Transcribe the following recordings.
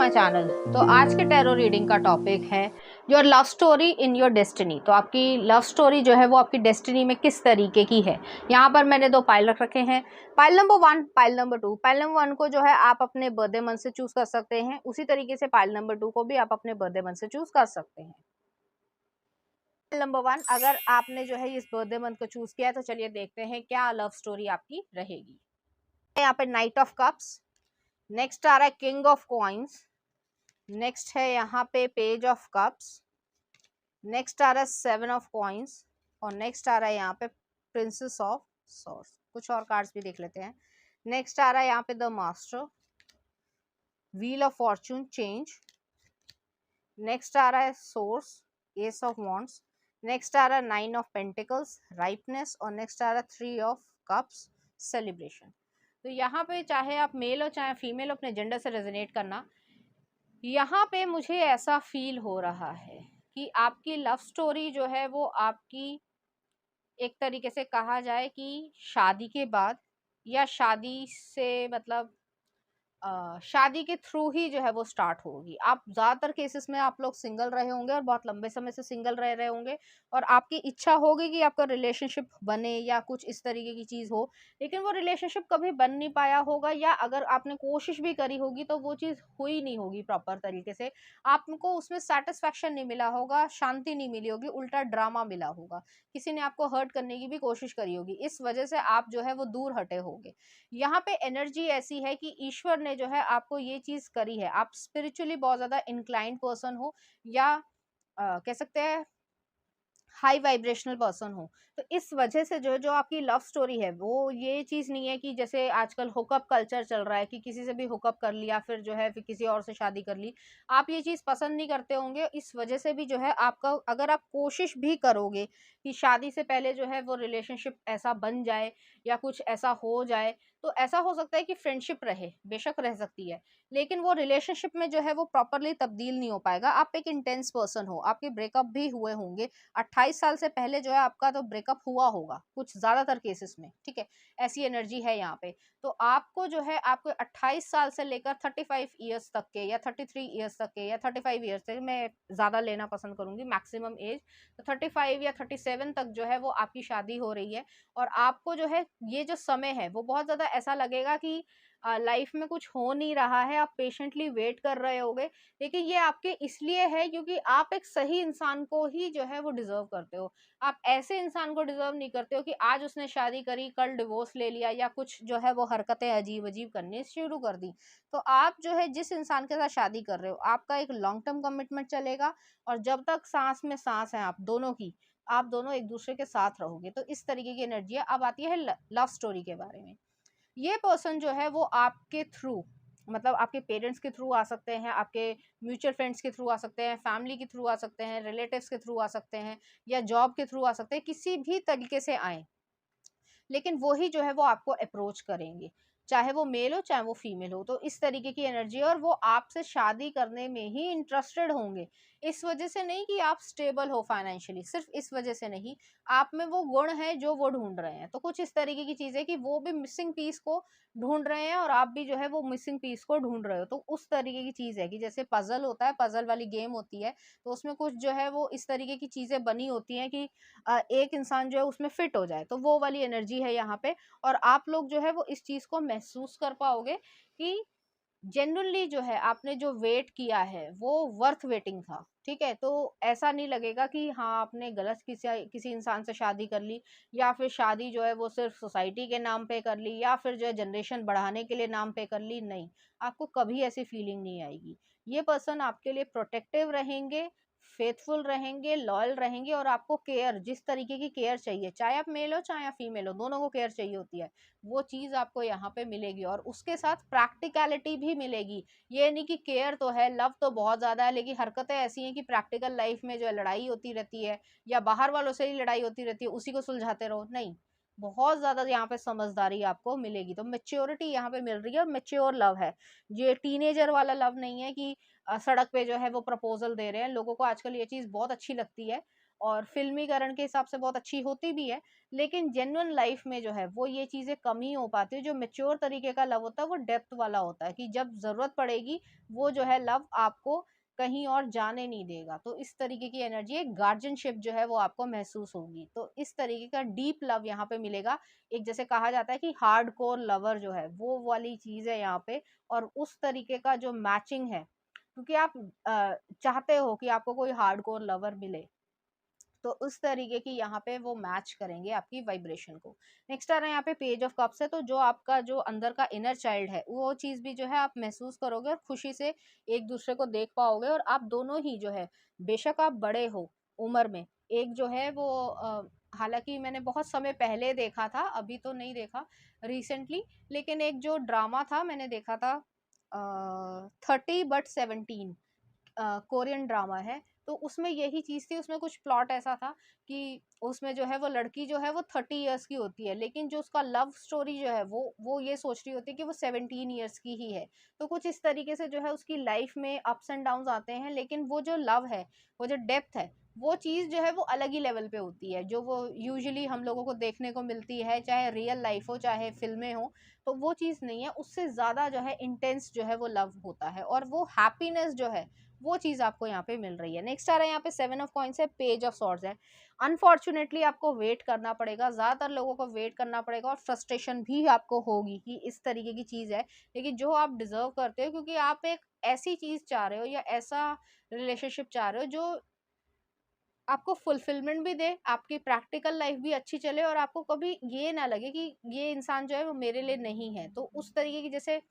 My channel. तो आज के टैरो रीडिंग का टॉपिक है your love story in your destiny. तो आपकी लव स्टोरी जो है वो आपकी डेस्टिनी में किस तरीके की है। यहाँ पर मैंने दो पाइल रख रखे हैं, pile number 1, pile number 2। Pile number 1 को जो है आप अपने बर्थडे मंथ से चूज कर सकते हैं, उसी तरीके से पाइल नंबर 2 को भी आप अपने बर्थडे मंथ से चूज कर सकते हैं। पाइल नंबर 1, अगर आपने जो है इस बर्थडे मंथ को चूज किया है तो चलिए देखते हैं क्या लव स्टोरी आपकी रहेगी। यहाँ पे नाइट ऑफ कप्स, नेक्स्ट आ रहा है किंग ऑफ कॉइन्स, नेक्स्ट है यहाँ पे पेज ऑफ कप्स, नेक्स्ट आ रहा है 7 ऑफ कॉइन्स और नेक्स्ट आ रहा है यहाँ पे प्रिंसेस ऑफ सॉर्ड्स। कुछ और कार्ड्स भी देख लेते हैं। नेक्स्ट आ रहा है यहाँ पे the master, wheel of fortune change, next आ रहा है source, ace of wands, next आ रहा है 9 ऑफ पेंटिकल्स, राइपनेस और नेक्स्ट आ रहा है 3 ऑफ कप्स, सेलिब्रेशन। तो यहाँ पे चाहे आप मेल हो चाहे फीमेल हो, अपने जेंडर से रेजोनेट करना। यहाँ पे मुझे ऐसा फील हो रहा है कि आपकी लव स्टोरी जो है वो आपकी एक तरीके से कहा जाए कि शादी के बाद या शादी से मतलब शादी के थ्रू ही जो है वो स्टार्ट होगी। आप ज़्यादातर केसेस में आप लोग सिंगल रहे होंगे और बहुत लंबे समय से सिंगल रह रहे होंगे और आपकी इच्छा होगी कि आपका रिलेशनशिप बने या कुछ इस तरीके की चीज़ हो, लेकिन वो रिलेशनशिप कभी बन नहीं पाया होगा या अगर आपने कोशिश भी करी होगी तो वो चीज़ हुई नहीं होगी प्रॉपर तरीके से। आपको उसमें सेटिस्फैक्शन नहीं मिला होगा, शांति नहीं मिली होगी, उल्टा ड्रामा मिला होगा, किसी ने आपको हर्ट करने की भी कोशिश करी होगी, इस वजह से आप जो है वो दूर हटे होंगे। यहाँ पे एनर्जी ऐसी है कि ईश्वर ने जो है आपको ये चीज करी है। आप स्पिरिचुअली बहुत ज्यादा इंक्लाइंड पर्सन हो या कह सकते हैं हाई वाइब्रेशनल पर्सन हो, तो इस वजह से जो जो आपकी लव स्टोरी है वो ये चीज नहीं है कि जैसे आजकल हुकअप कल्चर चल रहा है कि किसी से भी हुकअप कर लिया फिर जो है फिर किसी और से शादी कर ली। आप ये चीज पसंद नहीं करते होंगे, इस वजह से भी जो है आपका अगर आप कोशिश भी करोगे कि शादी से पहले जो है वो रिलेशनशिप ऐसा बन जाए या कुछ ऐसा हो जाए, तो ऐसा हो सकता है कि फ्रेंडशिप रहे, बेशक रह सकती है, लेकिन वो रिलेशनशिप में जो है वो प्रॉपरली तब्दील नहीं हो पाएगा। आप एक इंटेंस पर्सन हो, आपके ब्रेकअप भी हुए होंगे 28 साल से पहले जो है आपका तो ब्रेकअप हुआ होगा कुछ ज्यादातर केसेस में, ठीक है, ऐसी एनर्जी है यहाँ पे। तो आपको जो है आपको 28 साल से लेकर 35 ईयर्स तक के या 33 ईयर्स तक के या 35 ईयर्स तक, मैं ज्यादा लेना पसंद करूंगी मैक्सिमम एज, तो 35 या 37 तक जो है वो आपकी शादी हो रही है। और आपको जो है ये जो समय है वो बहुत ज्यादा ऐसा लगेगा कि लाइफ में कुछ हो नहीं रहा है, आप पेशेंटली वेट कर रहे होगे, लेकिन ये आपके इसलिए है क्योंकि आप एक सही इंसान को ही जो है वो डिजर्व करते हो। आप ऐसे इंसान को डिजर्व नहीं करते हो कि आज उसने शादी करी कल डिवोर्स ले लिया या कुछ जो है वो हरकतें अजीब अजीब करनी शुरू कर दी। तो आप जो है जिस इंसान के साथ शादी कर रहे हो आपका एक लॉन्ग टर्म कमिटमेंट चलेगा और जब तक सांस में सांस है आप दोनों की, आप दोनों एक दूसरे के साथ रहोगे। तो इस तरीके की एनर्जी है। अब आती है लव स्टोरी के बारे में। ये पर्सन जो है वो आपके थ्रू मतलब आपके पेरेंट्स के थ्रू आ सकते हैं, आपके म्यूचुअल फ्रेंड्स के थ्रू आ सकते हैं, फैमिली के थ्रू आ सकते हैं, रिलेटिव्स के थ्रू आ सकते हैं या जॉब के थ्रू आ सकते हैं, किसी भी तरीके से आए, लेकिन वो ही जो है वो आपको अप्रोच करेंगे, चाहे वो मेल हो चाहे वो फीमेल हो। तो इस तरीके की एनर्जी है और वो आपसे शादी करने में ही इंटरेस्टेड होंगे। इस वजह से नहीं कि आप स्टेबल हो फाइनेंशियली, सिर्फ इस वजह से नहीं, आप में वो गुण है जो वो ढूंढ रहे हैं। तो कुछ इस तरीके की चीज है कि वो भी मिसिंग पीस को ढूंढ रहे हैं और आप भी जो है वो मिसिंग पीस को ढूंढ रहे हो। तो उस तरीके की चीज है कि जैसे पजल होता है, पजल वाली गेम होती है, तो उसमें कुछ जो है वो इस तरीके की चीजें बनी होती हैं कि एक इंसान जो है उसमें फिट हो जाए, तो वो वाली एनर्जी है यहाँ पे। और आप लोग जो है वो इस चीज को महसूस कर पाओगे कि जेन्युइनली जो है आपने जो वेट किया है वो वर्थ वेटिंग था, ठीक है। तो ऐसा नहीं लगेगा कि हाँ आपने गलत किसी किसी इंसान से शादी कर ली या फिर शादी जो है वो सिर्फ सोसाइटी के नाम पे कर ली या फिर जो है जनरेशन बढ़ाने के लिए नाम पे कर ली, नहीं, आपको कभी ऐसी फीलिंग नहीं आएगी। ये पर्सन आपके लिए प्रोटेक्टिव रहेंगे, फेथफुल रहेंगे, लॉयल रहेंगे और आपको केयर, जिस तरीके की केयर चाहिए, चाहे आप मेल हो चाहे आप फीमेल हो, दोनों को केयर चाहिए होती है, वो चीज आपको यहाँ पे मिलेगी। और उसके साथ प्रैक्टिकलिटी भी मिलेगी। ये नहीं कि केयर तो है, लव तो बहुत ज्यादा है, लेकिन हरकतें ऐसी हैं कि प्रैक्टिकल लाइफ में जो है लड़ाई होती रहती है या बाहर वालों से ही लड़ाई होती रहती है, उसी को सुलझाते रहो, नहीं, बहुत ज्यादा यहाँ पे समझदारी आपको मिलेगी। तो मेच्योरिटी यहाँ पे मिल रही है, मेच्योर लव है। ये टीनेजर वाला लव नहीं है कि सड़क पे जो है वो प्रपोजल दे रहे हैं। लोगों को आजकल ये चीज बहुत अच्छी लगती है और फिल्मीकरण के हिसाब से बहुत अच्छी होती भी है, लेकिन जेन्युइन लाइफ में जो है वो ये चीज़ें कम ही हो पाती है। जो मैच्योर तरीके का लव होता है वो डेप्थ वाला होता है, कि जब ज़रूरत पड़ेगी वो जो है लव आपको कहीं और जाने नहीं देगा। तो इस तरीके की एनर्जी, एक गार्जियनशिप जो है वो आपको महसूस होगी। तो इस तरीके का डीप लव यहाँ पे मिलेगा। एक जैसे कहा जाता है कि हार्डकोर लवर जो है वो वाली चीज़ है यहाँ पे। और उस तरीके का जो मैचिंग है, क्योंकि आप चाहते हो कि आपको कोई हार्डकोर लवर मिले, तो उस तरीके की यहाँ पे वो मैच करेंगे आपकी वाइब्रेशन को। नेक्स्ट आ रहा है यहाँ पे पेज ऑफ कप्स है। तो जो आपका जो अंदर का इनर चाइल्ड है वो चीज़ भी जो है आप महसूस करोगे और खुशी से एक दूसरे को देख पाओगे। और आप दोनों ही जो है, बेशक आप बड़े हो उम्र में, एक जो है वो हालांकि मैंने बहुत समय पहले देखा था, अभी तो नहीं देखा रिसेंटली, लेकिन एक जो ड्रामा था मैंने देखा था 30 but 17, कोरियन ड्रामा है। तो उसमें यही चीज़ थी, उसमें कुछ प्लॉट ऐसा था कि उसमें जो है वो लड़की जो है वो 30 ईयर्स की होती है, लेकिन जो उसका लव स्टोरी जो है वो ये सोच रही होती है कि वो 17 ईयर्स की ही है। तो कुछ इस तरीके से जो है उसकी लाइफ में अप्स एंड डाउन्स आते हैं, लेकिन वो जो लव है, वो जो डेप्थ है, वो चीज़ जो है वो अलग ही लेवल पे होती है, जो वो यूजुअली हम लोगों को देखने को मिलती है, चाहे रियल लाइफ हो चाहे फिल्में हो। तो वो चीज़ नहीं है, उससे ज़्यादा जो है इंटेंस जो है वो लव होता है, और वो हैप्पीनेस जो है वो चीज़ आपको यहाँ पे मिल रही है। नेक्स्ट आ रहा है यहाँ पे 7 ऑफ कॉइन्स है, पेज ऑफ सॉर्ड्स है। अनफॉर्चुनेटली आपको वेट करना पड़ेगा, ज़्यादातर लोगों को वेट करना पड़ेगा, और फ्रस्ट्रेशन भी आपको होगी कि इस तरीके की चीज़ है, लेकिन जो आप डिजर्व करते हो, क्योंकि आप एक ऐसी चीज़ चाह रहे हो या ऐसा रिलेशनशिप चाह रहे हो जो आपको फुलफिलमेंट भी दे, आपकी प्रैक्टिकल लाइफ भी अच्छी चले, और आपको कभी ये ना लगे कि ये इंसान जो है वो मेरे लिए नहीं है। तो उस तरीके की, जैसे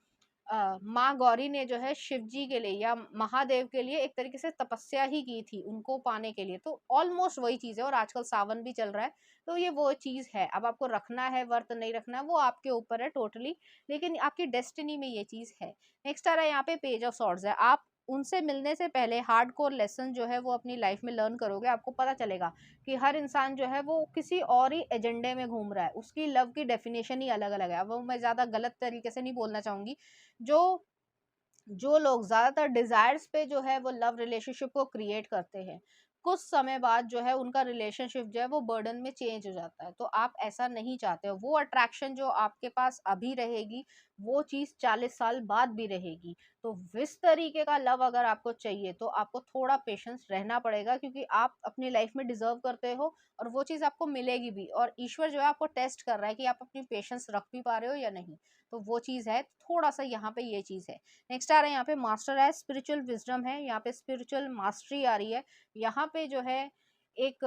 माँ गौरी ने जो है शिव जी के लिए या महादेव के लिए एक तरीके से तपस्या ही की थी उनको पाने के लिए, तो ऑलमोस्ट वही चीज़ है। और आजकल सावन भी चल रहा है, तो ये वो चीज़ है। अब आपको रखना है वर्त नहीं रखना है वो आपके ऊपर है टोटली, लेकिन आपकी डेस्टिनी में ये चीज़ है। नेक्स्ट आ रहा है यहाँ पे पेज ऑफ सॉर्ड्स है। आप उनसे मिलने से पहले हार्डकोर लेसन जो है वो अपनी लाइफ में लर्न करोगे। आपको पता चलेगा कि हर इंसान जो है वो किसी और ही एजेंडे में घूम रहा है, उसकी लव की डेफिनेशन ही अलग अलग है। अब वो मैं ज़्यादा गलत तरीके से नहीं बोलना चाहूँगी। जो जो लोग ज़्यादातर डिज़ायर्स पे जो है वो लव रिलेशनशिप को क्रिएट करते हैं, कुछ समय बाद जो है उनका रिलेशनशिप जो है वो बर्डन में चेंज हो जाता है। तो आप ऐसा नहीं चाहते हो। वो अट्रैक्शन जो आपके पास अभी रहेगी, वो चीज़ 40 साल बाद भी रहेगी। तो इस तरीके का लव अगर आपको चाहिए तो आपको थोड़ा पेशेंस रहना पड़ेगा, क्योंकि आप अपनी लाइफ में डिज़र्व करते हो, और वो चीज़ आपको मिलेगी भी। और ईश्वर जो है आपको टेस्ट कर रहा है कि आप अपनी पेशेंस रख भी पा रहे हो या नहीं। तो वो चीज़ है, थोड़ा सा यहाँ पे ये चीज़ है। नेक्स्ट आ रहा है यहाँ पे मास्टर है, स्पिरिचुअल विजडम है, यहाँ पे स्पिरिचुअल मास्टरी आ रही है। यहाँ पे जो है एक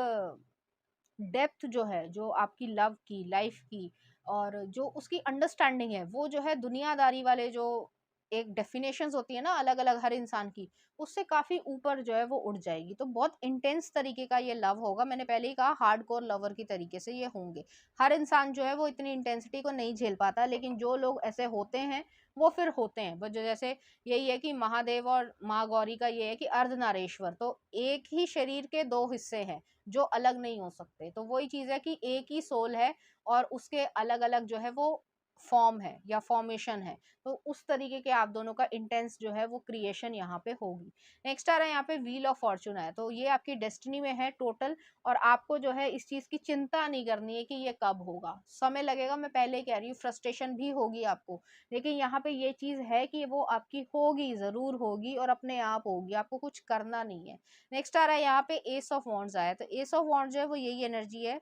डेप्थ जो है, जो आपकी लव की लाइफ की और जो उसकी अंडरस्टैंडिंग है, वो जो है दुनियादारी वाले जो एक डेफिनेशंस होती है ना अलग अलग हर इंसान की, उससे काफी ऊपर जो है वो उड़ जाएगी। तो बहुत इंटेंस तरीके का ये लव होगा। मैंने पहले ही कहा हार्डकोर लवर की तरीके से ये होंगे। हर इंसान जो है वो इतनी इंटेंसिटी को नहीं झेल पाता, लेकिन जो लोग ऐसे होते हैं वो फिर होते हैं। वो जो जैसे यही है कि महादेव और माँ गौरी का ये है कि अर्धनारेश्वर, तो एक ही शरीर के दो हिस्से हैं जो अलग नहीं हो सकते। तो वही चीज है कि एक ही सोल है और उसके अलग अलग जो है वो फॉर्म है या फॉर्मेशन है। तो उस तरीके के आप दोनों का इंटेंस जो है वो क्रिएशन यहाँ पे होगी। नेक्स्ट आ रहा है यहाँ पे व्हील ऑफ फॉर्चून है, तो ये आपकी डेस्टिनी में है टोटल। और आपको जो है इस चीज की चिंता नहीं करनी है कि ये कब होगा, समय लगेगा, मैं पहले ही कह रही हूँ, फ्रस्ट्रेशन भी होगी आपको, लेकिन यहाँ पे ये चीज है कि वो आपकी होगी, जरूर होगी, और अपने आप होगी, आपको कुछ करना नहीं है। नेक्स्ट आ रहा है यहाँ पे एस ऑफ वॉन्ड्स आया। तो एस ऑफ वॉन्ड्स जो है वो यही एनर्जी है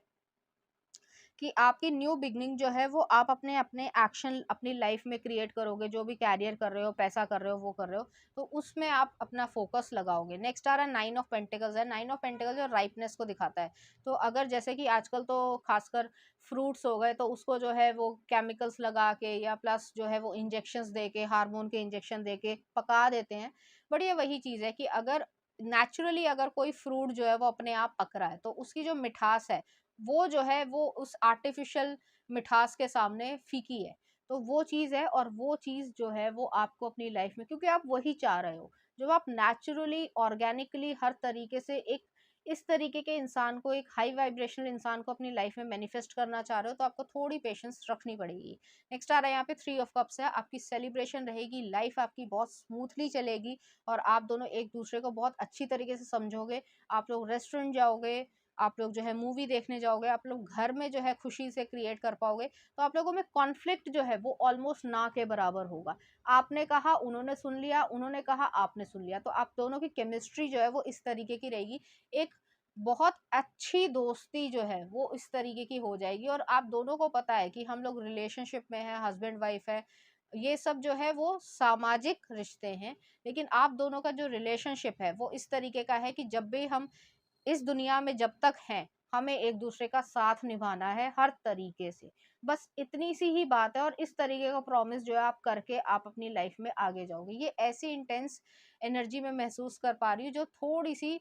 कि आपकी न्यू बिगनिंग जो है वो आप अपने अपने एक्शन अपनी लाइफ में क्रिएट करोगे। जो भी कैरियर कर रहे हो, पैसा कर रहे हो, वो कर रहे हो, तो उसमें आप अपना फोकस लगाओगे। नेक्स्ट आ रहा है 9 ऑफ पेंटिकल्स है। 9 ऑफ पेंटिकल्स जो राइपनेस को दिखाता है। तो अगर जैसे कि आजकल तो खासकर फ्रूट्स हो गए, तो उसको जो है वो केमिकल्स लगा के या प्लस जो है वो इंजेक्शंस दे के, हार्मोन के इंजेक्शन दे के पका देते हैं। बट ये वही चीज़ है कि अगर नेचुरली अगर कोई फ्रूट जो है वो अपने आप पक रहा है, तो उसकी जो मिठास है वो जो है वो उस आर्टिफिशियल मिठास के सामने फीकी है। तो वो चीज़ है, और वो चीज़ जो है वो आपको अपनी लाइफ में, क्योंकि आप वही चाह रहे हो, जब आप नेचुरली ऑर्गेनिकली हर तरीके से एक इस तरीके के इंसान को, एक हाई वाइब्रेशनल इंसान को अपनी लाइफ में मैनिफेस्ट करना चाह रहे हो, तो आपको थोड़ी पेशेंस रखनी पड़ेगी। नेक्स्ट आ रहा है यहाँ पे 3 ऑफ कप्स है। आपकी सेलिब्रेशन रहेगी, लाइफ आपकी बहुत स्मूथली चलेगी, और आप दोनों एक दूसरे को बहुत अच्छी तरीके से समझोगे। आप लोग रेस्टोरेंट जाओगे, आप लोग जो है मूवी देखने जाओगे, आप लोग घर में जो है खुशी से क्रिएट कर पाओगे। तो आप लोगों में कॉन्फ्लिक्ट जो है वो ऑलमोस्ट ना के बराबर होगा। आपने कहा, उन्होंने सुन लिया, उन्होंने कहा, आपने सुन लिया, तो आप दोनों की केमिस्ट्री जो है वो इस तरीके की रहेगी। एक बहुत अच्छी दोस्ती जो है वो इस तरीके की हो जाएगी, और आप दोनों को पता है कि हम लोग रिलेशनशिप में है, हस्बैंड वाइफ है, ये सब जो है वो सामाजिक रिश्ते हैं। लेकिन आप दोनों का जो रिलेशनशिप है वो इस तरीके का है कि जब भी हम इस दुनिया में जब तक हैं, हमें एक दूसरे का साथ निभाना है हर तरीके से। बस इतनी सी ही बात है, और इस तरीके का प्रॉमिस जो है आप करके आप अपनी लाइफ में आगे जाओगे। ये ऐसी इंटेंस एनर्जी में महसूस कर पा रही हूँ, जो थोड़ी सी,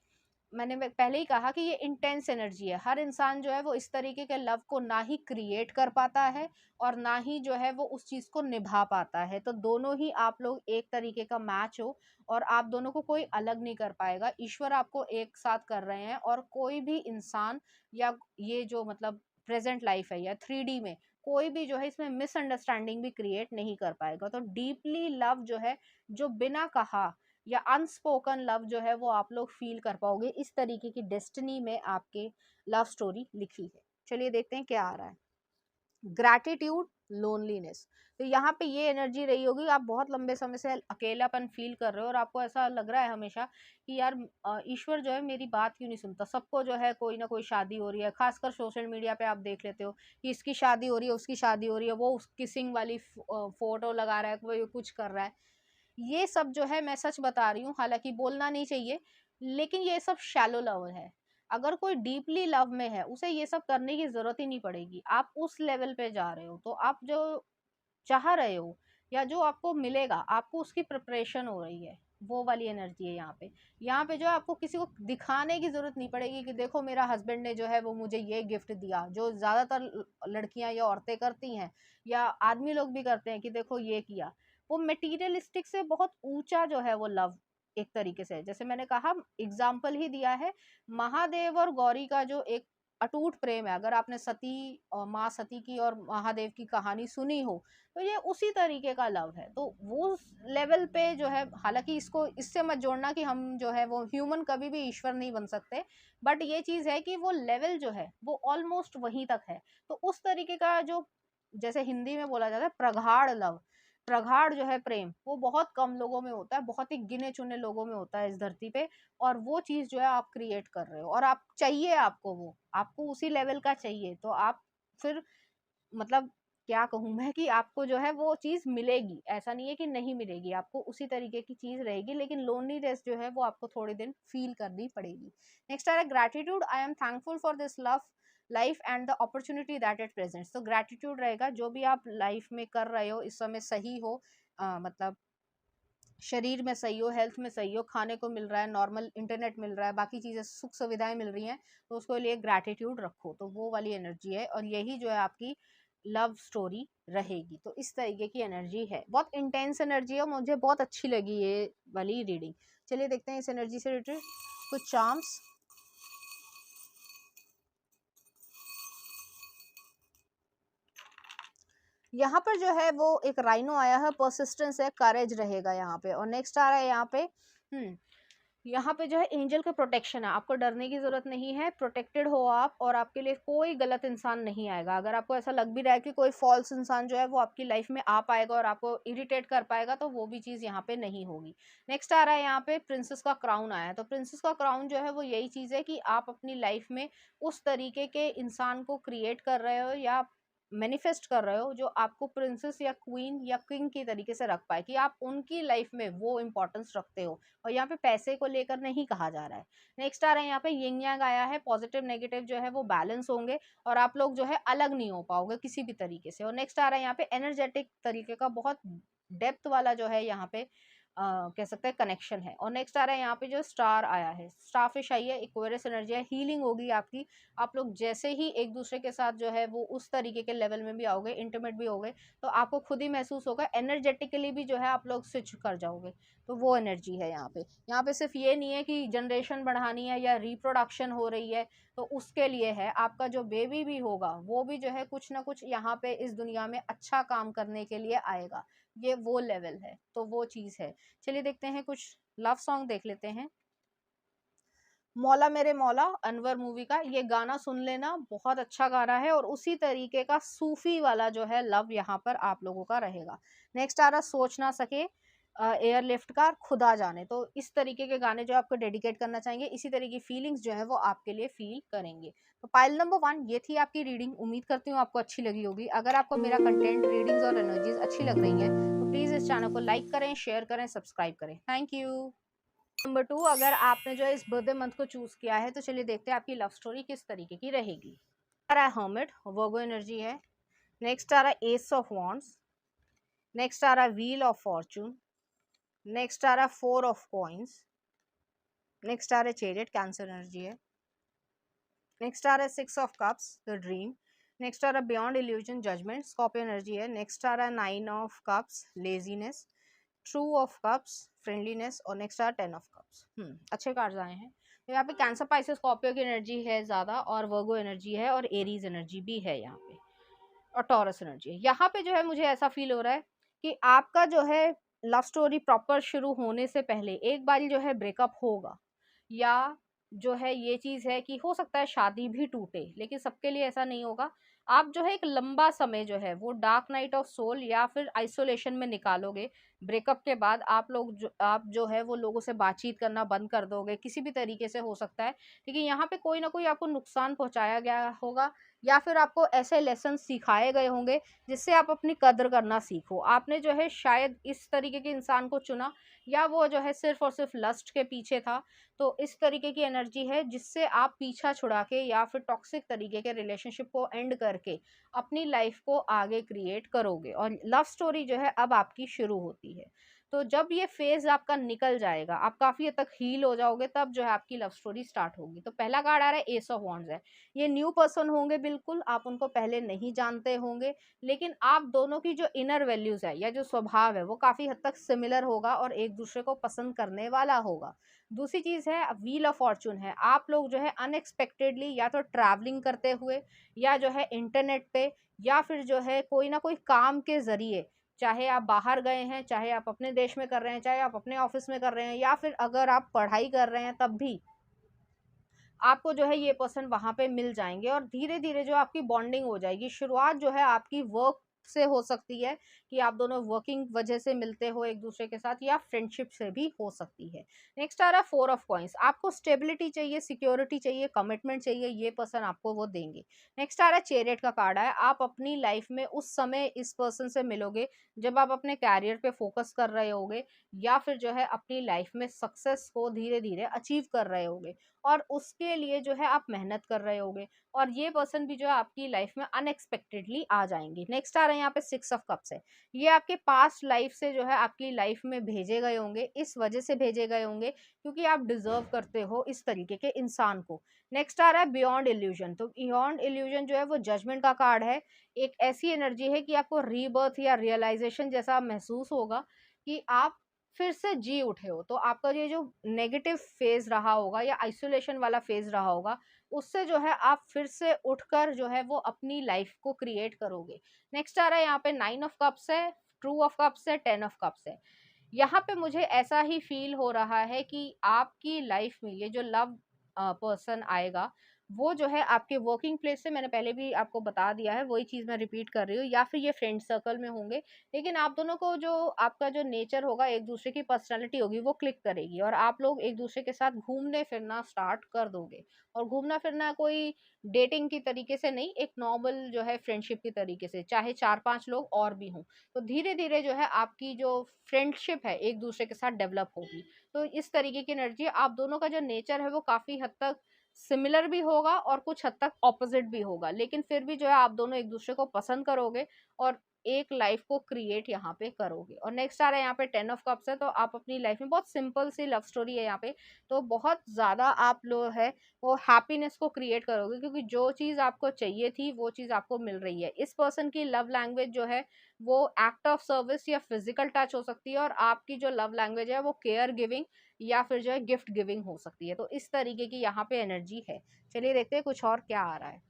मैंने पहले ही कहा कि ये इंटेंस एनर्जी है। हर इंसान जो है वो इस तरीके के लव को ना ही क्रिएट कर पाता है और ना ही जो है वो उस चीज़ को निभा पाता है। तो दोनों ही आप लोग एक तरीके का मैच हो, और आप दोनों को कोई अलग नहीं कर पाएगा। ईश्वर आपको एक साथ कर रहे हैं, और कोई भी इंसान या ये जो मतलब प्रेजेंट लाइफ है या 3D में कोई भी जो है इसमें मिसअंडरस्टैंडिंग भी क्रिएट नहीं कर पाएगा। तो डीपली लव जो है, जो बिना कहा या अनस्पोकन लव जो है वो आप लोग फील कर पाओगे। इस तरीके की डेस्टिनी में आपके लव स्टोरी लिखी है। चलिए देखते हैं क्या आ रहा है। Gratitude, loneliness. तो यहाँ पे ये एनर्जी रही होगी, आप बहुत लंबे समय से अकेलापन फील कर रहे हो, और आपको ऐसा लग रहा है हमेशा कि यार ईश्वर जो है मेरी बात क्यों नहीं सुनता। सबको जो है कोई ना कोई शादी हो रही है, खासकर सोशल मीडिया पे आप देख लेते हो कि इसकी शादी हो रही है, उसकी शादी हो रही है, वो किसिंग वाली फोटो लगा रहा है, कोई कुछ कर रहा है। ये सब जो है मैं सच बता रही हूँ, हालांकि बोलना नहीं चाहिए, लेकिन ये सब शैलो लव है। अगर कोई डीपली लव में है, उसे ये सब करने की जरूरत ही नहीं पड़ेगी। आप उस लेवल पे जा रहे हो, तो आप जो चाह रहे हो या जो आपको मिलेगा, आपको उसकी प्रिपरेशन हो रही है। वो वाली एनर्जी है यहाँ पे। यहाँ पे जो है आपको किसी को दिखाने की जरूरत नहीं पड़ेगी कि देखो मेरा हस्बैंड ने जो है वो मुझे ये गिफ्ट दिया, जो ज्यादातर लड़कियां या औरतें करती हैं, या आदमी लोग भी करते हैं कि देखो ये किया। वो मटेरियलिस्टिक से बहुत ऊंचा जो है वो लव एक तरीके से है। जैसे मैंने कहा, एग्जाम्पल ही दिया है, महादेव और गौरी का जो एक अटूट प्रेम है। अगर आपने सती और माँ सती की और महादेव की कहानी सुनी हो, तो ये उसी तरीके का लव है। तो वो लेवल पे जो है, हालांकि इसको इससे मत जोड़ना कि हम जो है वो ह्यूमन कभी भी ईश्वर नहीं बन सकते, बट ये चीज है कि वो लेवल जो है वो ऑलमोस्ट वहीं तक है। तो उस तरीके का जो, जैसे हिंदी में बोला जाता है प्रगाढ़ लव, प्रगाढ़ जो है प्रेम, वो बहुत कम लोगों में होता है, बहुत ही गिने चुने लोगों में होता है इस धरती पे। और वो चीज जो है आप क्रिएट कर रहे हो, और आप चाहिए, आपको वो, आपको उसी लेवल का चाहिए, तो आप फिर मतलब क्या कहूँ मैं कि आपको जो है वो चीज मिलेगी। ऐसा नहीं है कि नहीं मिलेगी, आपको उसी तरीके की चीज रहेगी, लेकिन लोनलीनेस जो है वो आपको थोड़े दिन फील करनी पड़ेगी। नेक्स्ट आ रहा है gratitude. I am thankful for this love life and the opportunity that it presents. तो ग्रैटिट्यूड रहेगा, जो भी आप लाइफ में कर रहे हो इस समय सही हो, मतलब शरीर में सही हो, हेल्थ में सही हो, खाने को मिल रहा है, नॉर्मल इंटरनेट मिल रहा है, बाकी चीज़ें सुख सुविधाएं मिल रही हैं, तो उसको लिए ग्रैटिट्यूड रखो। तो वो वाली एनर्जी है, और यही जो है आपकी लव स्टोरी रहेगी। तो इस तरीके की एनर्जी है, बहुत इंटेंस एनर्जी है, मुझे बहुत अच्छी लगी ये वाली रीडिंग। चलिए देखते हैं इस एनर्जी से रिलेटेड कुछ चार्म्स। यहाँ पर जो है वो एक राइनो आया है, परसिस्टेंस है, करेज रहेगा यहाँ पे। और नेक्स्ट आ रहा है यहाँ पे, यहाँ पे जो है एंजल का प्रोटेक्शन है। आपको डरने की जरूरत नहीं है, प्रोटेक्टेड हो आप, और आपके लिए कोई गलत इंसान नहीं आएगा। अगर आपको ऐसा लग भी रहा है कि कोई फॉल्स इंसान जो है वो आपकी लाइफ में आ पाएगा और आपको इरिटेट कर पाएगा, तो वो भी चीज यहाँ पे नहीं होगी। नेक्स्ट आ रहा है यहाँ पे प्रिंसेस का क्राउन आया है। तो प्रिंसेस का क्राउन जो है वो यही चीज है कि आप अपनी लाइफ में उस तरीके के इंसान को क्रिएट कर रहे हो या मैनिफेस्ट कर रहे हो, जो आपको प्रिंसेस या क्वीन या किंग की तरीके से रख पाए, कि आप उनकी लाइफ में वो इंपॉर्टेंस रखते हो। और यहाँ पे पैसे को लेकर नहीं कहा जा रहा है। नेक्स्ट आ रहा है यहाँ पे यिंग यांग आया है, पॉजिटिव नेगेटिव जो है वो बैलेंस होंगे, और आप लोग जो है अलग नहीं हो पाओगे किसी भी तरीके से। और नेक्स्ट आ रहा है यहाँ पे एनर्जेटिक तरीके का, बहुत डेप्थ वाला जो है यहाँ पे कह सकते हैं कनेक्शन है। और नेक्स्ट आ रहा है यहाँ पे जो स्टार आया है, स्टारफिश आई है, इक्वेरियस एनर्जी है, हीलिंग होगी आपकी। आप लोग जैसे ही एक दूसरे के साथ जो है वो उस तरीके के लेवल में भी आओगे, इंटीमेट भी होगे, तो आपको खुद ही महसूस होगा, एनर्जेटिकली भी जो है आप लोग स्विच कर जाओगे। तो वो एनर्जी है यहाँ पे। यहाँ पे सिर्फ ये नहीं है कि जनरेशन बढ़ानी है या रिप्रोडक्शन हो रही है, तो उसके लिए है, आपका जो बेबी भी होगा वो भी जो है कुछ ना कुछ यहाँ पे इस दुनिया में अच्छा काम करने के लिए आएगा। ये वो लेवल है, तो वो चीज़ है। चलिए देखते हैं कुछ लव सॉन्ग देख लेते हैं। मौला मेरे मौला अनवर मूवी का ये गाना सुन लेना, बहुत अच्छा गाना है और उसी तरीके का सूफी वाला जो है लव यहाँ पर आप लोगों का रहेगा। नेक्स्ट आ रहा सोच ना सके, एयरलिफ्ट का खुदा जाने। तो इस तरीके के गाने जो आपको डेडिकेट करना चाहेंगे, इसी तरह की फीलिंग्स जो है वो आपके लिए फील करेंगे। तो पाइल नंबर 1 ये थी आपकी रीडिंग। उम्मीद करती हूँ आपको अच्छी लगी होगी। अगर आपको मेरा कंटेंट, रीडिंग्स और एनर्जीज अच्छी लग रही हैं तो प्लीज़ इस चैनल को लाइक करें, शेयर करें, सब्सक्राइब करें। Thank you. नंबर 2, अगर आपने जो है इस बर्थडे मंथ को चूज किया है तो चलिए देखते हैं आपकी लव स्टोरी किस तरीके की रहेगी। आ रहा है हर्मिट, वर्गो एनर्जी है। नेक्स्ट आ रहा है एस ऑफ वॉन्ड्स। नेक्स्ट आ रहा है व्हील ऑफ फॉर्चून। नेक्स्ट आ रहा है फोर ऑफ कॉइंस। नेक्स्ट आ रहा है चैरियट, कैंसर एनर्जी है। नेक्स्ट आ रहा है six of cups, the dream. Next आ रहा है beyond illusion, judgement, Scorpio energy है। नेक्स्ट आ रहा है nine of cups, laziness. Two of cups, friendliness. और नेक्स्ट आ 10 ऑफ कप्स। अच्छे कार्ड्स आए हैं। तो यहाँ पे कैंसर, पाइसेस, स्कॉर्पियो की एनर्जी है ज़्यादा और वर्गो एनर्जी है और एरीज एनर्जी भी है यहाँ पे और टॉरस एनर्जी है। यहाँ पे जो है मुझे ऐसा फील हो रहा है कि आपका जो है लव स्टोरी प्रॉपर शुरू होने से पहले एक बार जो है ब्रेकअप होगा, या जो है ये चीज़ है कि हो सकता है शादी भी टूटे, लेकिन सबके लिए ऐसा नहीं होगा। आप जो है एक लंबा समय जो है वो डार्क नाइट ऑफ सोल या फिर आइसोलेशन में निकालोगे। ब्रेकअप के बाद आप जो है वो लोगों से बातचीत करना बंद कर दोगे, किसी भी तरीके से हो सकता है। लेकिन यहाँ पे कोई ना कोई आपको नुकसान पहुंचाया गया होगा, या फिर आपको ऐसे लेसन सिखाए गए होंगे जिससे आप अपनी कद्र करना सीखो। आपने जो है शायद इस तरीके के इंसान को चुना, या वो जो है सिर्फ और सिर्फ लस्ट के पीछे था। तो इस तरीके की एनर्जी है जिससे आप पीछा छुड़ा के या फिर टॉक्सिक तरीके के रिलेशनशिप को एंड करके अपनी लाइफ को आगे क्रिएट करोगे और लव स्टोरी जो है अब आपकी शुरू होती है। तो जब ये फेज आपका निकल जाएगा, आप काफी हद तक हील हो जाओगे, तब जो है आपकी लव स्टोरी स्टार्ट होगी। तो पहला कार्ड आ रहा है एस ऑफ वॉन्ड्स है। ये न्यू पर्सन होंगे, बिल्कुल आप उनको पहले नहीं जानते होंगे, लेकिन आप दोनों की जो इनर वैल्यूज है या जो स्वभाव है वो काफी हद तक सिमिलर होगा और एक दूसरे को पसंद करने वाला होगा। दूसरी चीज है व्हील ऑफ फॉर्चून है। आप लोग जो है अनएक्सपेक्टेडली या तो ट्रैवलिंग करते हुए, या जो है इंटरनेट पे, या फिर जो है कोई ना कोई काम के जरिए, चाहे आप बाहर गए हैं, चाहे आप अपने देश में कर रहे हैं, चाहे आप अपने ऑफिस में कर रहे हैं, या फिर अगर आप पढ़ाई कर रहे हैं तब भी आपको जो है ये पर्सन वहाँ पे मिल जाएँगे और धीरे-धीरे जो आपकी बॉन्डिंग हो जाएगी। शुरुआत जो है आपकी वर्क से हो सकती है कि आप दोनों वर्किंग वजह से मिलते हो एक-दूसरे के साथ, या फ्रेंडशिप से भी हो सकती है। नेक्स्ट आ रहा है फोर ऑफ कॉइन्स। आपको स्टेबिलिटी चाहिए, सिक्योरिटी चाहिए, कमिटमेंट चाहिए, ये पर्सन आपको वो देंगे। नेक्स्ट आ रहा है चैरियट का कार्ड है। आप अपनी लाइफ में उस समय इस पर्सन से मिलोगे जब आप अपने करियर पे फोकस कर रहे होगे, या फिर जो है अपनी लाइफ में सक्सेस को धीरे-धीरे अचीव कर रहे होगे। और उसके लिए जो है आप मेहनत कर रहे होगे, और ये पर्सन भी जो है आपकी लाइफ में अनएक्सपेक्टेडली आ जाएंगे। नेक्स्ट आ रहा है यहाँ पे सिक्स ऑफ कप्स है। ये आपके पास्ट लाइफ से जो है आपकी लाइफ में भेजे गए होंगे, इस वजह से भेजे गए होंगे क्योंकि आप डिजर्व करते हो इस तरीके के इंसान को। नेक्स्ट आ रहा है बियॉन्ड इल्यूजन। तो बियॉन्ड इल्यूजन जो है वो जजमेंट का कार्ड है। एक ऐसी एनर्जी है कि आपको रीबर्थ या रियलाइजेशन जैसा महसूस होगा कि आप फिर से जी उठे हो। तो आपका ये जो नेगेटिव फेज रहा होगा या आइसोलेशन वाला फेज रहा होगा, उससे जो है आप फिर से उठकर जो है वो अपनी लाइफ को क्रिएट करोगे। नेक्स्ट आ रहा है यहाँ पे नाइन ऑफ कप्स है, ट्रू ऑफ कप्स है, टेन ऑफ कप्स है। यहाँ पे मुझे ऐसा ही फील हो रहा है कि आपकी लाइफ में ये जो लव पर्सन आएगा, वो जो है आपके वर्किंग प्लेस से, मैंने पहले भी आपको बता दिया है, वही चीज़ मैं रिपीट कर रही हूँ, या फिर ये फ्रेंड सर्कल में होंगे। लेकिन आप दोनों को जो आपका जो नेचर होगा, एक दूसरे की पर्सनैलिटी होगी, वो क्लिक करेगी और आप लोग एक दूसरे के साथ घूमने फिरना स्टार्ट कर दोगे। और घूमना फिरना कोई डेटिंग की तरीके से नहीं, एक नॉर्मल जो है फ्रेंडशिप की तरीके से, चाहे 4-5 लोग और भी हों। तो धीरे-धीरे जो है आपकी जो फ्रेंडशिप है एक दूसरे के साथ डेवलप होगी। तो इस तरीके की एनर्जी, आप दोनों का जो नेचर है वो काफ़ी हद तक सिमिलर भी होगा और कुछ हद तक ऑपोजिट भी होगा, लेकिन फिर भी जो है आप दोनों एक दूसरे को पसंद करोगे और एक लाइफ को क्रिएट यहाँ पे करोगे। और नेक्स्ट आ रहा है यहाँ पे टेन ऑफ कप्स है। तो आप अपनी लाइफ में, बहुत सिंपल सी लव स्टोरी है यहाँ पे, तो बहुत ज़्यादा आप लोग है वो हैप्पीनेस को क्रिएट करोगे, क्योंकि जो चीज़ आपको चाहिए थी वो चीज़ आपको मिल रही है। इस पर्सन की लव लैंग्वेज जो है वो एक्ट ऑफ सर्विस या फिजिकल टच हो सकती है, और आपकी जो लव लैंग्वेज है वो केयर गिविंग या फिर जो है गिफ्ट गिविंग हो सकती है। तो इस तरीके की यहाँ पे एनर्जी है। चलिए देखते हैं कुछ और क्या आ रहा है।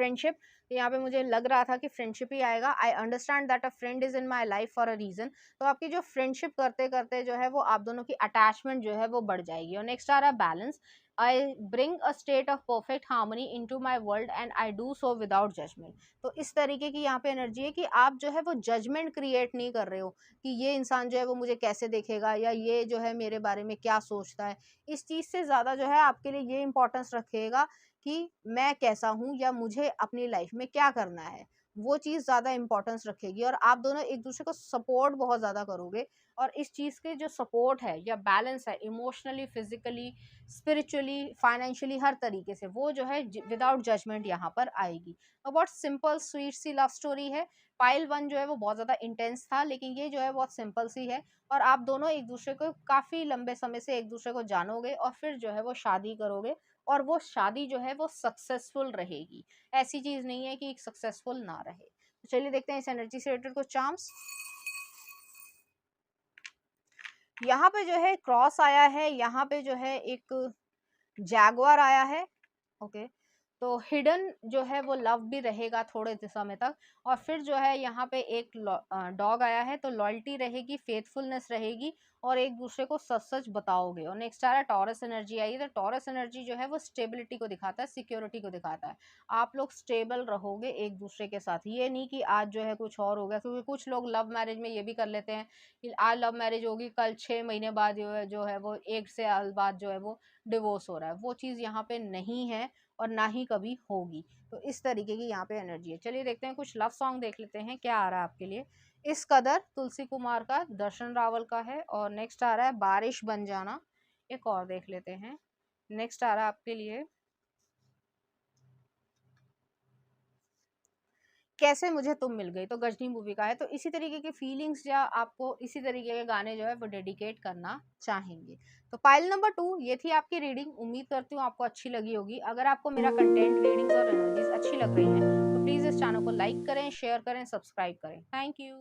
फ्रेंडशिप, यहाँ पे मुझे लग रहा था कि फ्रेंडशिप ही आएगा। I understand that a friend is in my life for a reason. तो आपकी जो फ्रेंडशिप करते करते जो है वो आप दोनों की अटैचमेंट जो है वो बढ़ जाएगी। और नेक्स्ट आ रहा है balance. I bring a state of perfect harmony into my world and I do so without judgment. तो इस तरीके की यहाँ पे एनर्जी है कि आप जो है वो जजमेंट क्रिएट नहीं कर रहे हो कि ये इंसान जो है वो मुझे कैसे देखेगा या ये जो है मेरे बारे में क्या सोचता है। इस चीज़ से ज़्यादा जो है आपके लिए ये इंपॉर्टेंस रखेगा कि मैं कैसा हूँ या मुझे अपनी लाइफ में क्या करना है, वो चीज़ ज़्यादा इंपॉर्टेंस रखेगी। और आप दोनों एक दूसरे को सपोर्ट बहुत ज़्यादा करोगे। और इस चीज़ के जो सपोर्ट है या बैलेंस है इमोशनली, फिजिकली, स्पिरिचुअली, फाइनेंशियली, हर तरीके से वो जो है विदाउट जजमेंट यहाँ पर आएगी। और बहुत सिंपल स्वीट सी लव स्टोरी है। पाइल वन जो है वो बहुत ज़्यादा इंटेंस था, लेकिन ये जो है बहुत सिंपल सी है। और आप दोनों एक दूसरे को काफ़ी लंबे समय से एक दूसरे को जानोगे और फिर जो है वो शादी करोगे। और वो शादी जो है वो सक्सेसफुल रहेगी। ऐसी चीज़ नहीं है कि सक्सेसफुल ना रहे। तो चलिए देखते हैं इस एनर्जी से रिलेटेड कुछ चार्म्स। यहाँ पे जो है क्रॉस आया है, यहाँ पे जो है एक जैगुआर आया है। ओके, तो हिडन जो है वो लव भी रहेगा थोड़े समय तक। और फिर जो है यहाँ पे एक डॉग आया है, तो लॉयल्टी रहेगी, फेथफुलनेस रहेगी और एक दूसरे को सच सच बताओगे। और नेक्स्ट आ रहा है टॉरस एनर्जी आई है। तो टॉरस एनर्जी जो है वो स्टेबिलिटी को दिखाता है, सिक्योरिटी को दिखाता है। आप लोग स्टेबल रहोगे एक दूसरे के साथ। ये नहीं कि आज जो है कुछ और हो गया, क्योंकि कुछ लोग लव मैरिज में ये भी कर लेते हैं कि आज लव मैरिज होगी, कल 6 महीने बाद जो है वो 1 साल बाद जो है वो डिवोर्स हो रहा है। वो चीज़ यहाँ पे नहीं है और ना ही कभी होगी। तो इस तरीके की यहाँ पे एनर्जी है। चलिए देखते हैं कुछ लव सॉन्ग देख लेते हैं क्या आ रहा है आपके लिए। इस कदर तुलसी कुमार का, दर्शन रावल का है। और नेक्स्ट आ रहा है बारिश बन जाना। एक और देख लेते हैं। नेक्स्ट आ रहा है आपके लिए कैसे मुझे तुम मिल गई, तो गजनी मूवी का है। तो इसी तरीके की फीलिंग्स या आपको इसी तरीके के गाने जो है वो डेडिकेट करना चाहेंगे। तो पाइल नंबर 2 ये थी आपकी रीडिंग। उम्मीद करती हूँ आपको अच्छी लगी होगी। अगर आपको मेरा कंटेंट, रीडिंग्स और एनर्जीज अच्छी लग रही हैं तो प्लीज़ इस चैनल को लाइक करें, शेयर करें, सब्सक्राइब करें। Thank you.